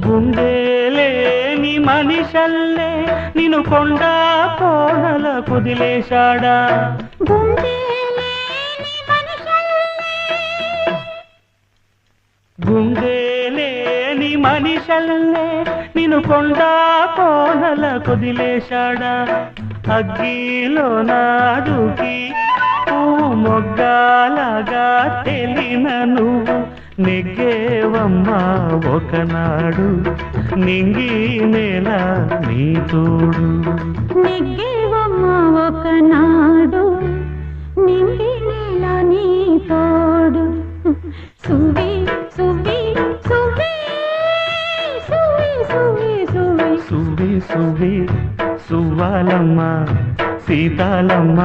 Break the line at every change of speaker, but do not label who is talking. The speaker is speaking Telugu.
గుండెలేని మనిషల్లే నిన్ను కొండా కోనల కుదిలేశాడా గుండెలేని మనిషల్లే నిన్ను కొండా కోనల కుదిలేశాడా అగ్గిలో నాడుకి మొగ్గాలగా తెలిన నువ్వు నెగ్గేవమ్మా ఒకనాడు నింగి నేల నీ తోడు
నెగ్గేవమ్మా ఒకనాడు నింగి నేల నీ తోడు సువి సువి సువి సువి సువి సువి
సువి సువి సువ్వాలమ్మ సీతాలమ్మ